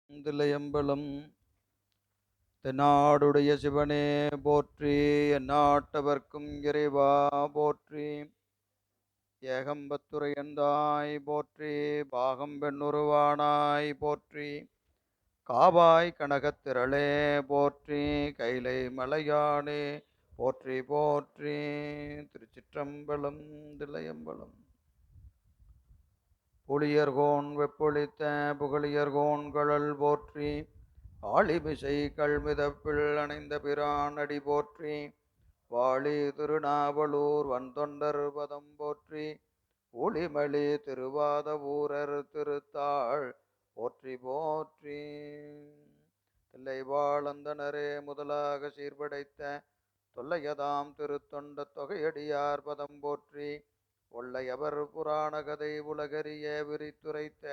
தில்லையம்பலம். தென்னாடுடைய சிவனே போற்றி, எந்நாட்டவர்க்கும் இறைவா போற்றி. ஏகம்பத்துரையந்தாய் போற்றி, பாகம் பெண்ணுருவானாய் போற்றி. காவாய் கனகத்திரளே போற்றி, கைலை மலையானே போற்றி போற்றி. திருச்சிற்றம்பலம். தில்லையம்பலம். புலியர்கோன் வெப்பொழித்த புகழியர்கோன் கழல் போற்றி, ஆளிமிசை கல்மிதப்பில் அணைந்த பிரான் அடி போற்றி. வாழி திருநாவலூர் வன்தொண்டர் பதம் போற்றி, ஒளிமலி திருவாத ஊரர் திருத்தாள் போற்றி போற்றி. தில்லை வாழந்தனரே முதலாக சீர்படைத்த தொல்லையதாம் திருத்தொண்ட தொகையடியார் பதம் போற்றி. ஒல்லையவர் புராண கதை உலகறிய விரித்துரைத்த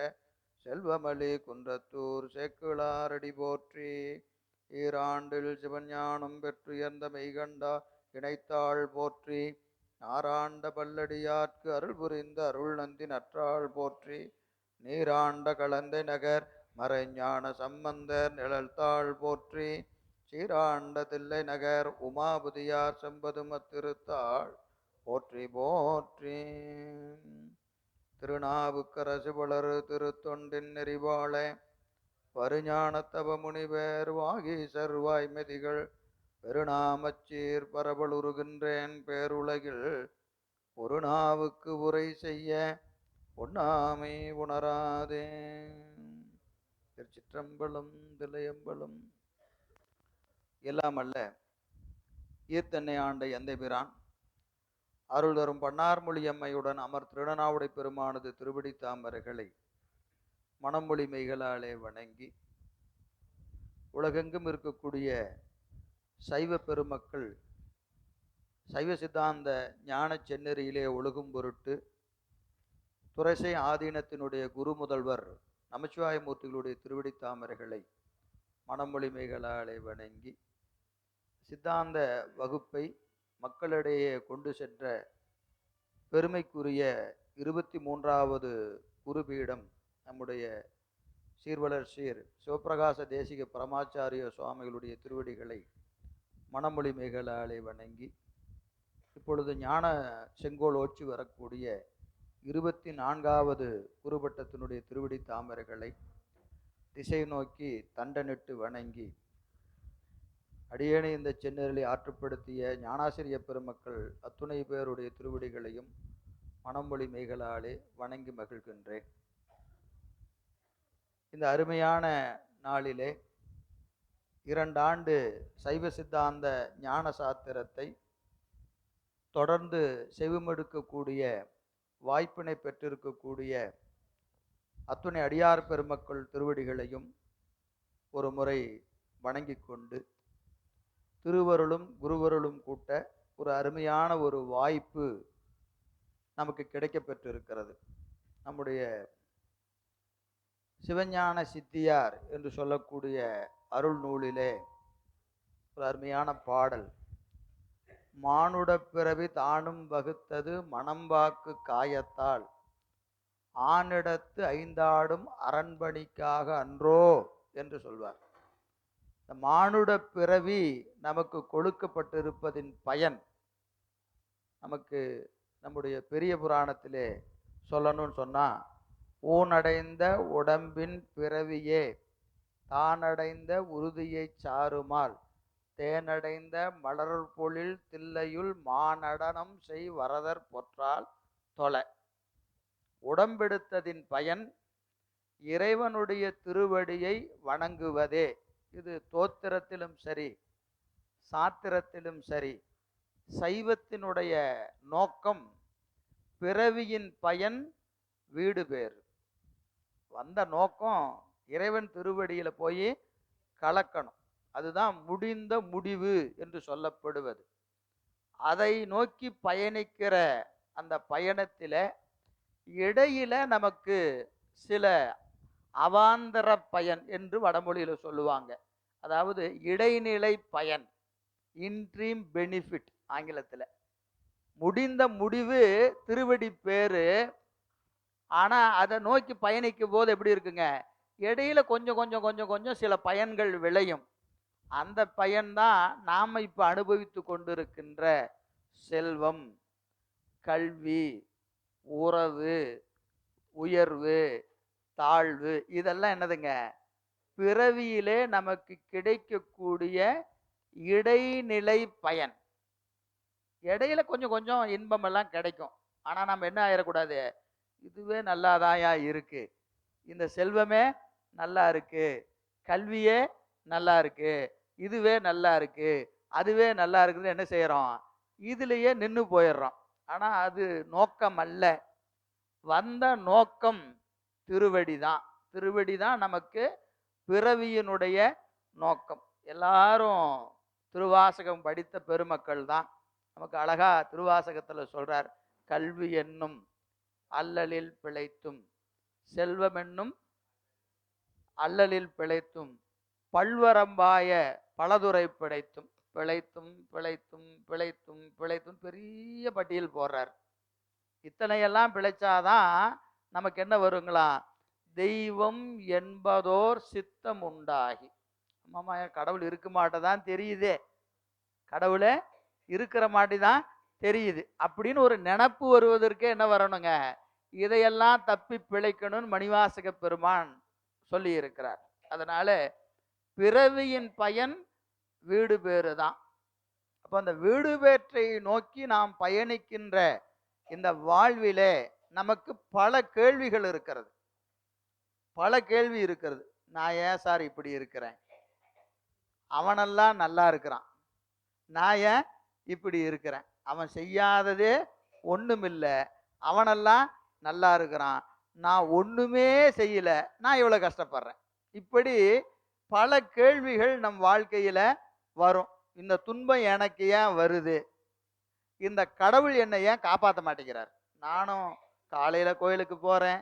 செல்வமலி குன்றத்தூர் சேக்கிழாரடி போற்றி. ஈராண்டில் சிவஞானம் பெற்றுயர்ந்த மெய்கண்டா இணைத்தாள் போற்றி. ஆராண்ட பல்லடியார்க்கு அருள் புரிந்த அருள் நந்தி நற்றாள் போற்றி. நீராண்ட கலந்தை நகர் மறைஞான சம்பந்தர் நிழல்தாள் போற்றி. சீராண்ட தில்லை நகர் உமாபதியார் செம்பதுமத் திருத்தாள் போற்றி போற்றி. திருநாவுக்கரசு வளரு திருத்தொண்டின் நெறிவாழ வருஞானத்தவ முனிவர் வாகீசர் வாய்மதிகள் பெருநாமச்சீர் பரவலுருகின்றேன் பேருலகில் ஒரு நாவுக்கு உரை செய்ய ஒண்ணாமை உணராதே. திருச்சிற்றம்பலம். தில்லையம்பலம். எல்லாம் அல்ல ஈர்த்தன்னை ஆண்ட எந்தை பிரான் அருள் தரும் பன்னார்மொழியம்மையுடன் அமர் திருநாவுடை பெருமானது திருவடி தாமரைகளை மணமொழி மெய்களாலே வணங்கி உலகெங்கும் இருக்கக்கூடிய சைவ பெருமக்கள் சைவ சித்தாந்த ஞான செந்நெறியிலே ஒழுகும் பொருட்டு துரைசை ஆதீனத்தினுடைய குரு முதல்வர் நமச்சிவாயமூர்த்திகளுடைய திருவடி தாமரைகளை மணமொழி மெய்களாலே வணங்கி சித்தாந்த வகுப்பை மக்களிடையே கொண்டு சென்ற பெருமைக்குரிய 23வது குருபீடம் நம்முடைய சீர்வளர் சீர் சிவப்பிரகாச தேசிக பரமாச்சாரிய சுவாமிகளுடைய திருவடிகளை மணமொழி மெய்களாலே வணங்கி இப்பொழுது ஞான செங்கோல் ஓச்சி வரக்கூடிய 24வது குருபட்டத்தினுடைய திருவடி தாமரைகளை திசை நோக்கி தண்டனிட்டு வணங்கி அடியேனை இந்த செந்நெறிலை ஆற்றுப்படுத்திய ஞானாசிரிய பெருமக்கள் அத்துணை பேருடைய திருவடிகளையும் மணமொழி மெய்களாலே வணங்கி மகிழ்கின்றேன். இந்த அருமையான நாளிலே 2 ஆண்டு சைவ சித்தாந்த ஞான சாத்திரத்தை தொடர்ந்து செவிமடுக்கக்கூடிய வாய்ப்பினை பெற்றிருக்கக்கூடிய அத்துணை அடியார் பெருமக்கள் திருவடிகளையும் ஒரு முறை வணங்கி கொண்டு திருவருளும் குருவருளும் கூட்ட ஒரு அருமையான ஒரு வாய்ப்பு நமக்கு கிடைக்க பெற்றிருக்கிறது. நம்முடைய சிவஞான சித்தியார் என்று சொல்லக்கூடிய அருள் நூலிலே ஒரு அருமையான பாடல், மானுட பிறவி தானும் வகுத்தது மணம்பாக்கு காயத்தால் ஆனிடத்து 5 ஆடும் அரண்பணிக்காக அன்றோ என்று சொல்வார். இந்த மானுட பிறவி நமக்கு கொடுக்கப்பட்டிருப்பதின் பயன் நமக்கு நம்முடைய பெரிய புராணத்திலே சொல்லணும்னு சொன்னா, ஊனடைந்த உடம்பின் பிறவியே தானடைந்த உறுதியை சாருமால் தேனடைந்த மலர் பொழில் தில்லையுள் மானடனம் செய் வரதர் பொற்றால் தொலை. உடம்பெடுத்ததின் பயன் இறைவனுடைய திருவடியை வணங்குவதே. இது தோத்திரத்திலும் சரி சாத்திரத்திலும் சரி சைவத்தினுடைய நோக்கம் பிறவியின் பயன் வீடு பேர். வந்த நோக்கம் இறைவன் திருவடியில போய் கலக்கணும். அதுதான் முடிந்த முடிவு என்று சொல்லப்படுவது. அதை நோக்கி பயணிக்கிற அந்த பயணத்தில இடையில நமக்கு சில அவாந்தர பயன் என்று வடமொழியில சொல்லுவாங்க. அதாவது இடைநிலை பயன், இன்ட்ரீம் பெனிஃபிட் ஆங்கிலத்தில். முடிந்த முடிவு திருவடி பேரு. ஆனா அதை நோக்கி பயணிக்கும் போது எப்படி இருக்குங்க, இடையில கொஞ்சம் கொஞ்சம் கொஞ்சம் கொஞ்சம் சில பயன்கள் விளையும். அந்த பயன்தான் நாம இப்ப அனுபவித்து கொண்டிருக்கின்ற செல்வம், கல்வி, உறவு, உயர்வு, தாழ்வு, இதெல்லாம் என்னதுங்க? பிறவியிலே நமக்கு கிடைக்கக்கூடிய இடைநிலை பயன். இடையில கொஞ்சம் கொஞ்சம் இன்பம் எல்லாம் கிடைக்கும். ஆனா நம்ம என்ன ஆயிடக்கூடாது, இதுவே நல்லாதாயா இருக்கு, இந்த செல்வமே நல்லா இருக்கு, கல்வியே நல்லா இருக்கு, இதுவே நல்லா இருக்கு, அதுவே நல்லா இருக்குன்னு என்ன செய்யறோம், இதுலயே நின்னு போயிடுறோம். ஆனா அது நோக்கம் அல்ல. வந்த நோக்கம் திருவடி தான். திருவடி தான் நமக்கு பிறவியினுடைய நோக்கம். எல்லாரும் திருவாசகம் படித்த பெருமக்கள் தான். நமக்கு அழகா திருவாசகத்துல சொல்றார், கல்வி என்னும் அல்லலில் பிழைத்தும், செல்வம் என்னும் அல்லலில் பிழைத்தும், பல்வரம்பாய பலதுறை பிழைத்தும், பிழைத்தும் பிழைத்தும் பிழைத்தும் பிழைத்தும் பெரிய பட்டியல் போடுறார். இத்தனையெல்லாம் பிழைச்சாதான் நமக்கு என்ன வருங்களா, தெய்வம் என்பதோர் சித்தம் உண்டாகி. ஆமாமா, கடவுள் இருக்க மாட்டதான் தெரியுதே, கடவுளே இருக்கிற மாட்டிதான் தெரியுது அப்படின்னு ஒரு நினப்பு வருவதற்கே என்ன வரணுங்க, இதையெல்லாம் தப்பி பிழைக்கணும்னு மணிவாசக பெருமான் சொல்லி இருக்கிறார். அதனால பிறவியின் பயன் வீடு பேறு தான். அப்ப அந்த வீடு பேற்றை நோக்கி நாம் பயணிக்கின்ற இந்த வாழ்விலே நமக்கு பல கேள்விகள் இருக்கிறது. பல கேள்வி இருக்கிறது. நான் ஏன் சார் இப்படி இருக்கிறேன், அவனெல்லாம் நல்லா இருக்கிறான், நான் ஏன் இப்படி இருக்கிறேன், அவன் செய்யாததே ஒண்ணுமில்ல, அவனெல்லாம் நல்லா இருக்கிறான், நான் ஒண்ணுமே செய்யல, நான் இவ்வளவு கஷ்டப்படுறேன். இப்படி பல கேள்விகள் நம் வாழ்க்கையில வரும். இந்த துன்பம் எனக்கு ஏன் வருது, இந்த கடவுள் என்னை ஏன் காப்பாற்ற மாட்டேங்கிறார். நானும் காலையில கோயிலுக்கு போறேன்,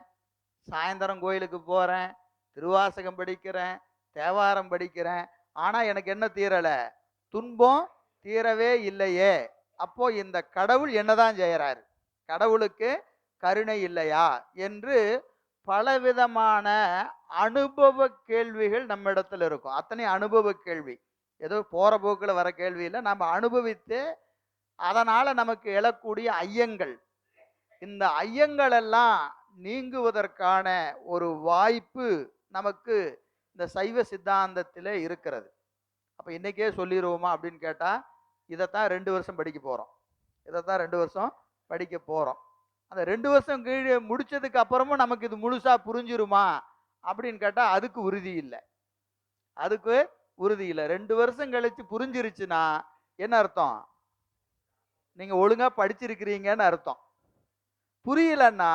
சாயந்தரம் கோயிலுக்கு போறேன், திருவாசகம் படிக்கிறேன், தேவாரம் படிக்கிறேன், ஆனா எனக்கு என்ன தீரல, துன்பம் தீரவே இல்லையே. அப்போ இந்த கடவுள் என்னதான் செய்யறாரு, கடவுளுக்கு கருணை இல்லையா என்று பலவிதமான அனுபவ கேள்விகள் நம்ம இடத்துல இருக்கும். அத்தனை அனுபவ கேள்வி, ஏதோ போற போக்குல வர கேள்வி இல்லை, நம்ம அனுபவித்து அதனால நமக்கு எழக்கூடிய ஐயங்கள். இந்த ஐயங்கள் எல்லாம் நீங்குவதற்கான ஒரு வாய்ப்பு நமக்கு இந்த சைவ சித்தாந்தத்திலே இருக்கிறது. அப்ப இன்னைக்கே சொல்லிடுவோமா அப்படின்னு கேட்டா, இதைத்தான் 2 வருஷம் படிக்க போறோம், இதைத்தான் 2 வருஷம் படிக்க போறோம். அந்த 2 வருஷம் கீழே முடிச்சதுக்கு அப்புறமும் நமக்கு இது முழுசா புரிஞ்சிருமா அப்படின்னு கேட்டா அதுக்கு உறுதி இல்லை. அதுக்கு உறுதி இல்லை. 2 வருஷம் கழிச்சு புரிஞ்சிருச்சுன்னா என்ன அர்த்தம், நீங்க ஒழுங்கா படிச்சிருக்கிறீங்கன்னு அர்த்தம். புரியலன்னா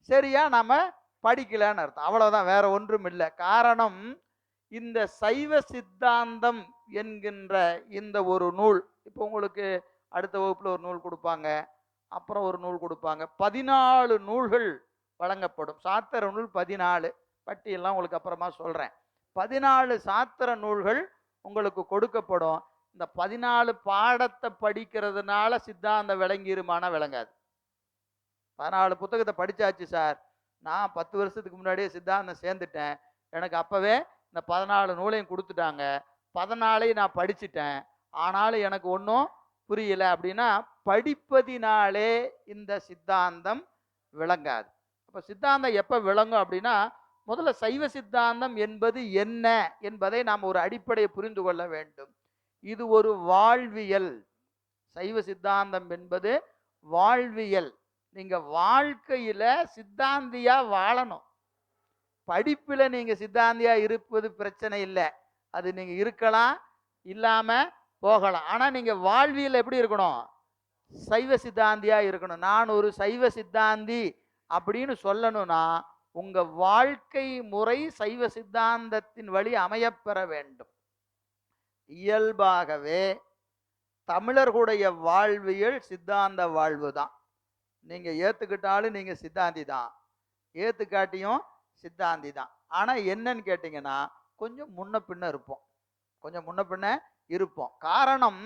சரியா நாம படிக்கலன்னு அர்த்தம். அவ்வளவுதான், வேற ஒன்றும் இல்லை. காரணம், இந்த சைவ சித்தாந்தம் என்கின்ற இந்த ஒரு நூல், இப்போ உங்களுக்கு அடுத்த வகுப்புல ஒரு நூல் கொடுப்பாங்க, அப்புறம் ஒரு நூல் கொடுப்பாங்க, 14 நூல்கள் வழங்கப்படும். சாத்திர நூல் 14, பட்டியெல்லாம் உங்களுக்கு அப்புறமா சொல்றேன். 14 சாத்திர நூல்கள் உங்களுக்கு கொடுக்கப்படும். இந்த 14 பாடத்தை படிக்கிறதுனால சித்தாந்தம் விளங்கிருமானா விளங்காது. 14 புத்தகத்தை படிச்சாச்சு சார், நான் 10 வருஷத்துக்கு முன்னாடியே சித்தாந்தம் சேர்ந்துட்டேன், எனக்கு அப்பவே இந்த 14 நூலையும் கொடுத்துட்டாங்க, 14ஐயும் நான் படிச்சுட்டேன், ஆனாலும் எனக்கு ஒன்றும் புரியல அப்படின்னா படிப்பதினாலே இந்த சித்தாந்தம் விளங்காது. அப்ப சித்தாந்தம் எப்ப விளங்கும் அப்படின்னா, முதல்ல சைவ சித்தாந்தம் என்பது என்ன என்பதை நாம் ஒரு அடிப்படையை புரிந்து கொள்ள வேண்டும். இது ஒரு வாழ்வியல். சைவ சித்தாந்தம் என்பது வாழ்வியல். நீங்க வாழ்க்கையில சித்தாந்தியா வாழணும். படிப்புல நீங்க சித்தாந்தியா இருப்பது பிரச்சனை இல்லை, அது நீங்க இருக்கலாம், இல்லாம போகலாம். ஆனா நீங்க வாழ்வியல் எப்படி இருக்கணும், சைவ சித்தாந்தியா இருக்கணும். நான் ஒரு சைவ சித்தாந்தி அப்படின்னு சொல்லணும்னா உங்க வாழ்க்கை முறை சைவ சித்தாந்தத்தின் வழி அமையப்பெற வேண்டும். இயல்பாகவே தமிழர்களுடைய வாழ்வியல் சித்தாந்த வாழ்வு தான். நீங்க ஏத்துக்கிட்டாலும் நீங்க சித்தாந்தி தான், ஏத்துக்காட்டியும் சித்தாந்தி தான். ஆனா என்னன்னு கேட்டீங்கன்னா கொஞ்சம் முன்ன பின்ன இருப்போம், கொஞ்சம் முன்ன பின்ன இருப்போம். காரணம்,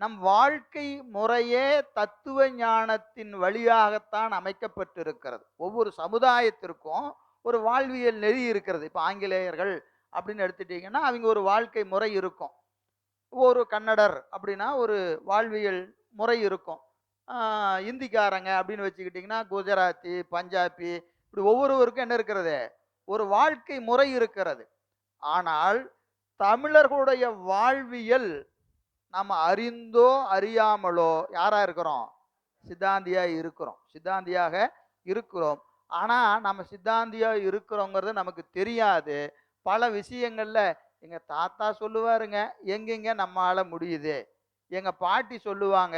நம் வாழ்க்கை முறையே தத்துவ ஞானத்தின் வழியாகத்தான் அமைக்கப்பட்டிருக்கிறது. ஒவ்வொரு சமுதாயத்திற்கும் ஒரு வாழ்வியல் நெறி இருக்கிறது. இப்போ ஆங்கிலேயர்கள் அப்படின்னு எடுத்துட்டீங்கன்னா அவங்க ஒரு வாழ்க்கை முறை இருக்கும். ஒரு கன்னடர் அப்படின்னா ஒரு வாழ்வியல் முறை இருக்கும். இந்திக்காரங்க அப்படின்னு வச்சுக்கிட்டிங்கன்னா குஜராத்தி, பஞ்சாபி இப்படி ஒவ்வொருவருக்கும் என்ன இருக்கிறது? ஒரு வாழ்க்கை முறை இருக்கிறது. ஆனால் தமிழர்களுடைய வாழ்வியல் நம்ம அறிந்தோ அறியாமலோ யாரா இருக்கிறோம்? சித்தாந்தியா இருக்கிறோம். சித்தாந்தியாக இருக்கிறோம். ஆனா நம்ம சித்தாந்தியா இருக்கிறோங்கிறது நமக்கு தெரியாது. பல விஷயங்கள்ல எங்க தாத்தா சொல்லுவாருங்க, எங்கெங்க நம்மால முடியுது. எங்க பாட்டி சொல்லுவாங்க,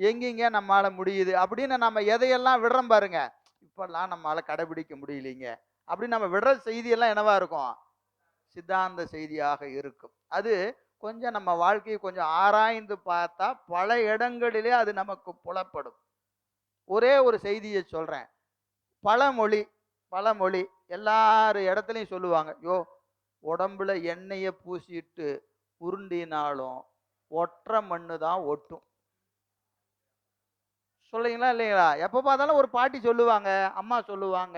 எங்கெங்க நம்மால முடியுது. அப்படின்னு நம்ம எதையெல்லாம் விடுறோம் பாருங்க. இப்பெல்லாம் நம்மால கடைபிடிக்க முடியலைங்க. அப்படின்னு நம்ம விடுற செய்தியெல்லாம் என்னவா இருக்கும்? சித்தாந்த செய்தியாக இருக்கும். அது கொஞ்சம் நம்ம வாழ்க்கையை கொஞ்சம் ஆராய்ந்து பார்த்தா பல இடங்களிலே அது நமக்கு புலப்படும். ஒரே ஒரு செய்தியை சொல்றேன். பழமொழி பழமொழி எல்லார் இடத்துலையும் சொல்லுவாங்க. உடம்புல எண்ணெயை பூசிட்டு உருண்டினாலும் ஒற்றை மண்ணு தான் ஒட்டும். சொல்லுங்களா இல்லைங்களா? எப்போ பார்த்தாலும் ஒரு பாட்டி சொல்லுவாங்க, அம்மா சொல்லுவாங்க,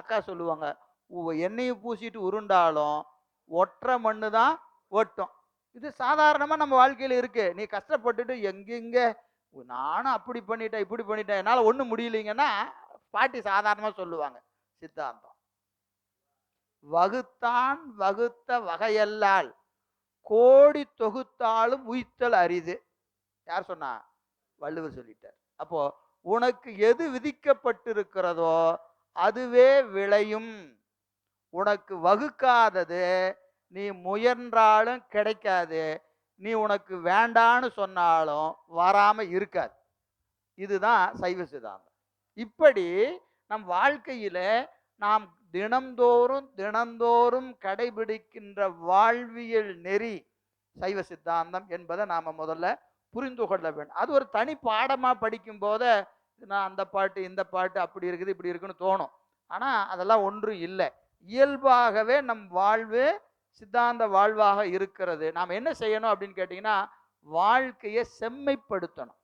அக்கா சொல்லுவாங்க. எண்ணெயை பூசிட்டு உருண்டாலும் ஒற்றை மண்ணு தான் ஒட்டும். இது சாதாரணமா நம்ம வாழ்க்கையில இருக்கு. நீ கஷ்டப்பட்டுட்டு எங்கெங்க நானும் அப்படி பண்ணிட்டேன், இப்படி பண்ணிட்டேன், என்னால ஒண்ணும் முடியலைங்கன்னா பாட்டி சாதாரணமா சொல்லுவாங்க. சித்தாந்தம். வகுத்தான் வகுத்த வகையல்லால் கோடி தொகுத்தாலும் உய்த்தல் அரிது. யார் சொன்னா? வள்ளுவர் சொல்லிட்டார். அப்போ உனக்கு எது விதிக்கப்பட்டிருக்கிறதோ அதுவே விளையும். உனக்கு வகுக்காதது நீ முயன்றாலும் கிடைக்காது. நீ உனக்கு வேண்டான்னு சொன்னாலும் வராம இருக்காது. இதுதான் சைவ சித்தாந்தம். இப்படி நம் வாழ்க்கையில நாம் தினந்தோறும் தினந்தோறும் கடைபிடிக்கின்ற வாழ்வியல் நெறி சைவ சித்தாந்தம் என்பதை நாம முதல்ல புரிந்து கொள்ள வேண்டும். அது ஒரு தனி பாடமா படிக்கும் போத நான் அந்த பாட்டு இந்த பாட்டு அப்படி இருக்குது இப்படி இருக்குன்னு தோணும். ஆனா அதெல்லாம் ஒன்றும் இல்லை. இயல்பாகவே நம் வாழ்வு சித்தாந்த வாழ்வாக இருக்கிறது. நாம் என்ன செய்யணும் அப்படின்னு கேட்டீங்கன்னா வாழ்க்கையை செம்மைப்படுத்தணும்.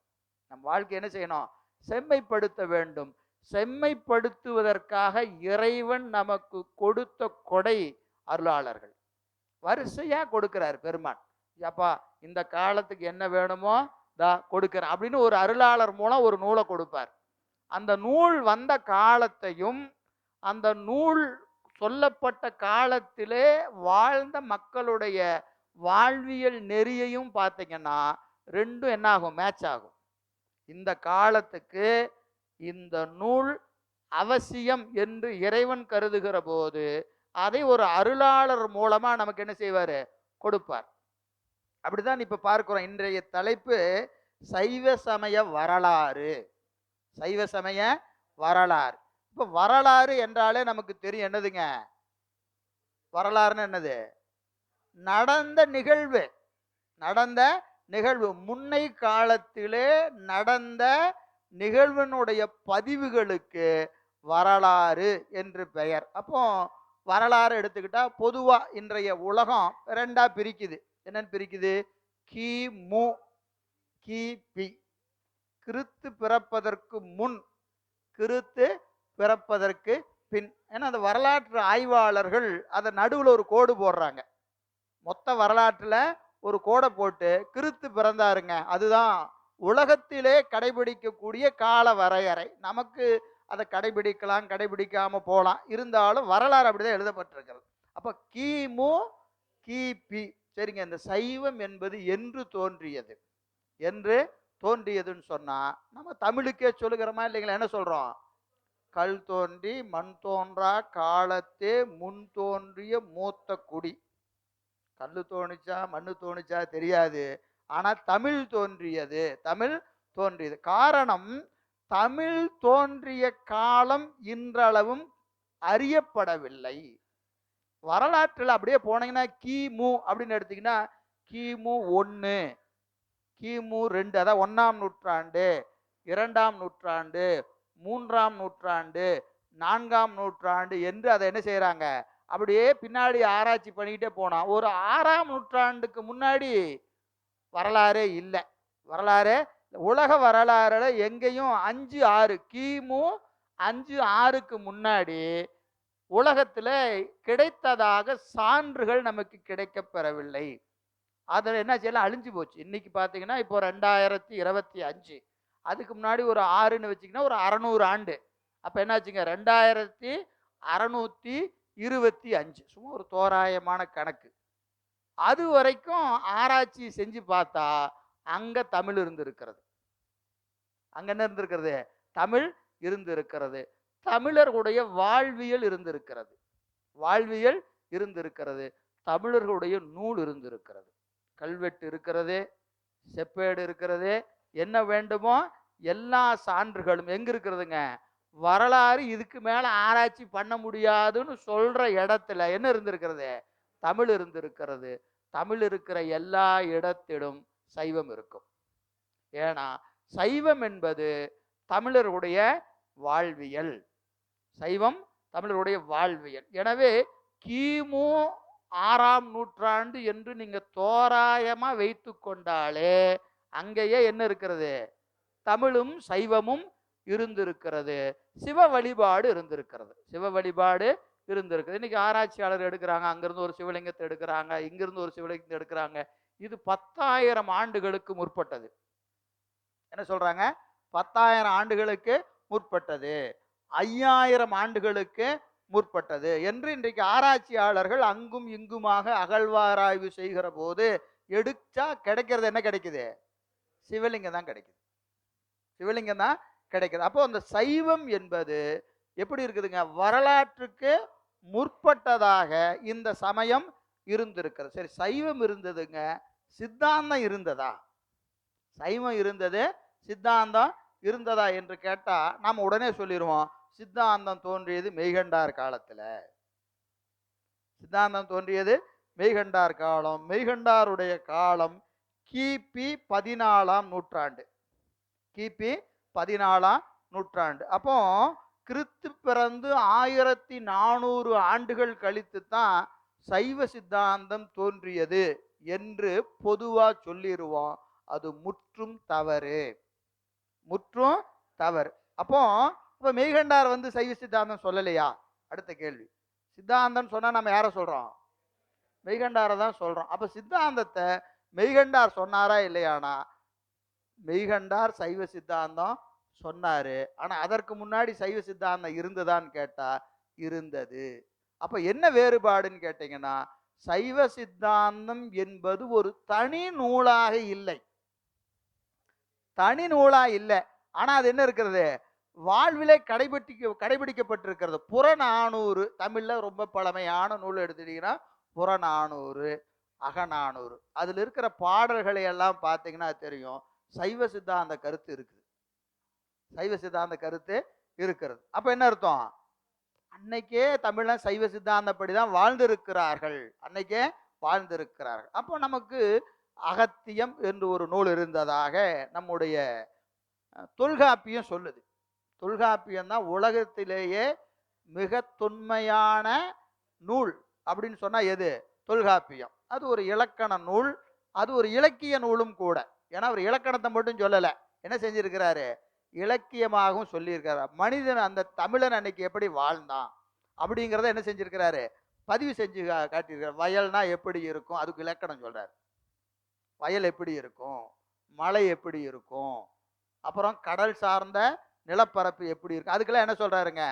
நம் வாழ்க்கை என்ன செய்யணும்? செம்மைப்படுத்த வேண்டும். செம்மைப்படுத்துவதற்காக இறைவன் நமக்கு கொடுத்த கொடை அருளாளர்கள். வரிசையா கொடுக்கிறார் பெருமான். அப்பா இந்த காலத்துக்கு என்ன வேணுமோ தா கொடுக்கிறேன் அப்படின்னு ஒரு அருளாளர் மூலம் ஒரு நூலை கொடுப்பார். அந்த நூல் வந்த காலத்தையும் அந்த நூல் சொல்லப்பட்ட காலத்திலே வாழ்ந்த மக்களுடைய வாழ்வியல் நெறியையும் பார்த்தீங்கன்னா ரெண்டும் என்ன ஆகும்? மேட்ச் ஆகும். இந்த காலத்துக்கு இந்த நூல் அவசியம் என்று இறைவன் கருதுகிற போது அதை ஒரு அருளாளர் மூலமா நமக்கு என்ன செய்வாரு? கொடுப்பார். அப்படிதான் இப்ப பார்க்கிறோம். இன்றைய தலைப்பு சைவ சமய வரலாறு. சைவ சமய வரலாறு. இப்ப வரலாறு என்றாலே நமக்கு தெரியும் என்னதுங்க? வரலாறுன்னு என்னது? நடந்த நிகழ்வு. நடந்த நிகழ்வு. முன்னை காலத்திலே நடந்த நிகழ்வினுடைய பதிவுகளுக்கு வரலாறு என்று பெயர். அப்போ வரலாறு எடுத்துக்கிட்டா பொதுவா இன்றைய உலகம் ரெண்டா பிரிக்குது. என்னன்னு பிரிக்குது? கிமு, கிபி. கிறிஸ்து பிறப்பதற்கு முன், கிறிஸ்து பிறப்பதற்கு பின். ஏன்னா அந்த வரலாற்று ஆய்வாளர்கள் அதை நடுவில் ஒரு கோடு போடுறாங்க. மொத்த வரலாற்றுல ஒரு கோடை போட்டு கிறிஸ்து பிறந்தாருங்க, அதுதான் உலகத்திலே கடைபிடிக்கக்கூடிய கால வரையறை. நமக்கு அதை கடைபிடிக்கலாம், கடைபிடிக்காம போகலாம். இருந்தாலும் வரலாறு அப்படிதான் எழுதப்பட்டிருக்கிறது. அப்ப கிமு, கிபி. சரிங்க, இந்த சைவம் என்பது என்று தோன்றியது? என்று தோன்றியதுன்னு சொன்னா நம்ம தமிழுக்கே சொல்லுகிறோமா இல்லைங்களா? என்ன சொல்றோம்? கல் தோன்றி மண் தோன்றா காலத்தே முன் தோன்றிய மூத்த குடி. கல்லு தோணிச்சா மண்ணு தோணிச்சா தெரியாது. ஆனா தமிழ் தோன்றியது. தமிழ் தோன்றியது. காரணம், தமிழ் தோன்றிய காலம் இன்றளவும் அறியப்படவில்லை. வரலாற்றில் அப்படியே போனீங்கன்னா கிமு அப்படின்னு எடுத்தீங்கன்னா கிமு 1, கிமு 2, அதான் 1ஆம் நூற்றாண்டு, 2ஆம் நூற்றாண்டு, 3ஆம் நூற்றாண்டு, 4ஆம் நூற்றாண்டு என்று அதை என்ன செய்யறாங்க? அப்படியே பின்னாடி ஆராய்ச்சி பண்ணிக்கிட்டே போனா ஒரு 6ஆம் நூற்றாண்டுக்கு முன்னாடி வரலாறே இல்லை. வரலாறு உலக வரலாறுல எங்கேயும் 5, 6 கிமு 5, 6க்கு முன்னாடி உலகத்துல கிடைத்ததாக சான்றுகள் நமக்கு கிடைக்கப் பெறவில்லை. அதில் என்ன செய்யலாம், அழிஞ்சு போச்சு. இன்னைக்கு பார்த்தீங்கன்னா இப்போ 2025, அதுக்கு முன்னாடி ஒரு 6ன்னு வச்சிங்கன்னா ஒரு 600 ஆண்டு. அப்போ என்னாச்சுங்க, 2625, சும்மா ஒரு தோராயமான கணக்கு. அது வரைக்கும் ஆராய்ச்சி செஞ்சு பார்த்தா அங்க தமிழ் இருந்திருக்கிறது. அங்க என்ன இருந்திருக்கிறது, தமிழ் இருந்திருக்கிறது. தமிழர்களுடைய வாழ்வியல் இருந்திருக்கிறது. வாழ்வியல் இருந்திருக்கிறது. தமிழர்களுடைய நூல் இருந்திருக்கிறது. கல்வெட்டு இருக்கிறது, செப்பேடு இருக்கிறது, என்ன வேண்டுமோ எல்லா சான்றுகளும் எங்க இருக்கிறதுங்க. வரலாறு இதுக்கு மேல ஆராய்ச்சி பண்ண முடியாதுன்னு சொல்ற இடத்துல என்ன இருந்திருக்கிறது, தமிழ் இருந்திருக்கிறது. தமிழ் இருக்கிற எல்லா இடத்திலும் சைவம் இருக்கும். ஏன்னா சைவம் என்பது தமிழருடைய வாழ்வியல். சைவம் தமிழருடைய வாழ்வியல். எனவே கிமு 6ஆம் நூற்றாண்டு என்று நீங்க தோராயமா வைத்து கொண்டாலே அங்கேயே என்ன இருக்கிறது, தமிழும் சைவமும் இருந்திருக்கிறது. சிவ வழிபாடு இருந்திருக்கிறது. சிவ வழிபாடு இருந்திருக்குது. இன்னைக்கு ஆராய்ச்சியாளர் எடுக்கிறாங்க, அங்கிருந்து ஒரு சிவலிங்கத்தை எடுக்கிறாங்க, இங்கிருந்து ஒரு சிவலிங்கத்தை எடுக்கிறாங்க. இது 10,000 ஆண்டுகளுக்கு முற்பட்டது. என்ன சொல்றாங்க, 10,000 ஆண்டுகளுக்கு முற்பட்டது, 5,000 ஆண்டுகளுக்கு முற்பட்டது என்று இன்றைக்கு ஆராய்ச்சியாளர்கள் அங்கும் இங்குமாக அகழ்வாராய்வு செய்கிற போது எடுத்தா கிடைக்கிறது என்ன கிடைக்குது, சிவலிங்கம் தான் கிடைக்குது. சிவலிங்கம் தான் கிடைக்குது. அப்போ அந்த சைவம் என்பது எப்படி இருக்குதுங்க, வரலாற்றுக்கு முற்பட்டதாக இந்த சமயம் இருந்திருக்கிறது. சரி, சைவம் இருந்ததுங்க, சித்தாந்தம் இருந்ததா? சைவம் இருந்தது, சித்தாந்தம் இருந்ததா என்று கேட்டா நாம உடனே சொல்லிடுவோம், சித்தாந்தம் தோன்றியது மெய்கண்டார் காலத்துல. சித்தாந்தம் தோன்றியது மெய்கண்டார் காலம். மெய்கண்டாருடைய காலம் கிபி 14ஆம் நூற்றாண்டு. கிபி 14ஆம் நூற்றாண்டு. அப்போ கிறிஸ்து பிறந்து 1400 ஆண்டுகள் கழித்து தான் சைவ சித்தாந்தம் தோன்றியது என்று பொதுவா சொல்லிடுவோம். அது முற்றும் தவறு, முற்றும் தவறு. அப்போ இப்ப மெய்கண்டார் வந்து சைவ சித்தாந்தம் சொல்லலையா? அடுத்த கேள்வி. சித்தாந்தம் சொன்னா நம்ம யார சொல்றோம், மெய்கண்டாரை தான் சொல்றோம். அப்ப சித்தாந்தத்தை மெய்கண்டார் சொன்னாரா இல்லையானா, மெய்கண்டார் சைவ சித்தாந்தம் சொன்னாரு. ஆனா அதற்கு முன்னாடி சைவ சித்தாந்தம் இருந்ததான்னு கேட்டா இருந்தது. அப்ப என்ன வேறுபாடுன்னு கேட்டீங்கன்னா, சைவ சித்தாந்தம் என்பது ஒரு தனி நூலாக இல்லை, தனி நூலா இல்லை. ஆனா அது என்ன இருக்கிறது, வாழ்விலே கடைபிடிக்கப்பட்டிருக்கிறது. புறநானூறு, தமிழ்ல ரொம்ப பழமையான நூல் எடுத்துட்டீங்கன்னா புறநானூறு, அகநானூறு, அதுல இருக்கிற பாடல்களை எல்லாம் பார்த்தீங்கன்னா தெரியும், சைவ சித்தாந்த கருத்து இருக்குது. சைவ சித்தாந்த கருத்து இருக்கிறது. அப்ப என்ன அர்த்தம், அன்னைக்கே தமிழன் சைவ சித்தாந்தப்படிதான் வாழ்ந்திருக்கிறார்கள், அன்னைக்கே வாழ்ந்திருக்கிறார்கள். அப்போ நமக்கு அகத்தியம் என்று ஒரு நூல் இருந்ததாக நம்முடைய தொல்காப்பியம் சொல்லுது. தொல்காப்பியம் தான் உலகத்திலேயே மிக தொன்மையான நூல் அப்படின்னு சொன்னா எது, தொல்காப்பியம். அது ஒரு இலக்கண நூல், அது ஒரு இலக்கிய நூலும் கூட. ஏன்னா அவர் இலக்கணத்தை மட்டும் சொல்லல, என்ன செஞ்சிருக்கிறாரு, இலக்கியமாகவும் சொல்லியிருக்கிறார். மனிதன், அந்த தமிழன் அன்னைக்கு எப்படி வாழ்ந்தான் அப்படிங்கிறத என்ன செஞ்சிருக்கிறாரு, பதிவு செஞ்சு காட்டியிருக்கிறார். வயல்னா எப்படி இருக்கும், அதுக்கு இலக்கணம் சொல்றாரு. வயல் எப்படி இருக்கும், மலை எப்படி இருக்கும், அப்புறம் கடல் சார்ந்த நிலப்பரப்பு எப்படி இருக்கு, அதுக்கெல்லாம் என்ன சொல்றாருங்க,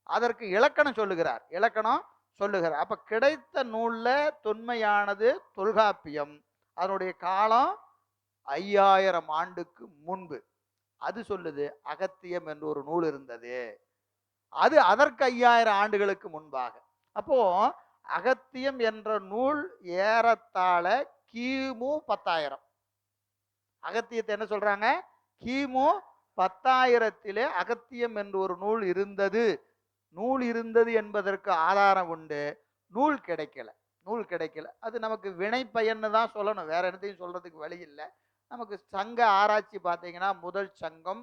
அதற்கு இலக்கணம் சொல்லுகிறார், இலக்கணம் சொல்லுகிறார். அப்ப கிடைத்த நூல்ல தொன்மையானது தொல்காப்பியம். அதனுடைய காலம் 5000 ஆண்டுக்கு முன்பு. அது சொல்லுது அகத்தியம் என்று ஒரு நூல் இருந்தது, அது அதற்கு 5000 ஆண்டுகளுக்கு முன்பாக. அப்போ அகத்தியம் என்ற நூல் ஏறத்தாழ கிமு 10,000. அகத்தியத்தை என்ன சொல்றாங்க, கிமு 10,000 அகத்தியம் என்று ஒரு நூல் இருந்தது. நூல் இருந்தது என்பதற்கு ஆதாரம் உண்டு, நூல் கிடைக்கல, நூல் கிடைக்கல. அது நமக்கு வினை பயன்னு தான் சொல்லணும், வேற என்னத்தையும் சொல்றதுக்கு வழி இல்லை. நமக்கு சங்க ஆராய்ச்சி பார்த்தீங்கன்னா முதல் சங்கம்,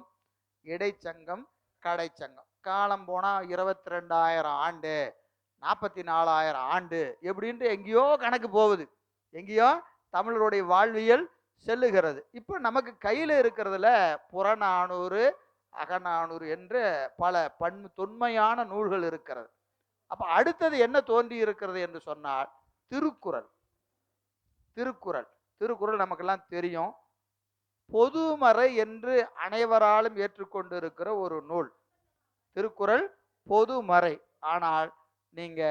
இடைச்சங்கம், கடைச்சங்கம். காலம் போனால் 22,000 ஆண்டு, 44,000 ஆண்டு எப்படின்ட்டு எங்கேயோ கணக்கு போகுது, எங்கேயோ தமிழருடைய வாழ்வியல் செல்லுகிறது. இப்போ நமக்கு கையில் இருக்கிறதுல புறநானூறு, அகநானூறு என்று பல தொன்மையான நூல்கள் இருக்கிறது. அப்ப அடுத்தது என்ன தோன்றி இருக்கிறது என்று சொன்னால் திருக்குறள். திருக்குறள் திருக்குறள் நமக்கெல்லாம் தெரியும். பொதுமறை என்று அனைவராலும் ஏற்றுக்கொண்டிருக்கிற ஒரு நூல் திருக்குறள், பொதுமறை. ஆனால் நீங்க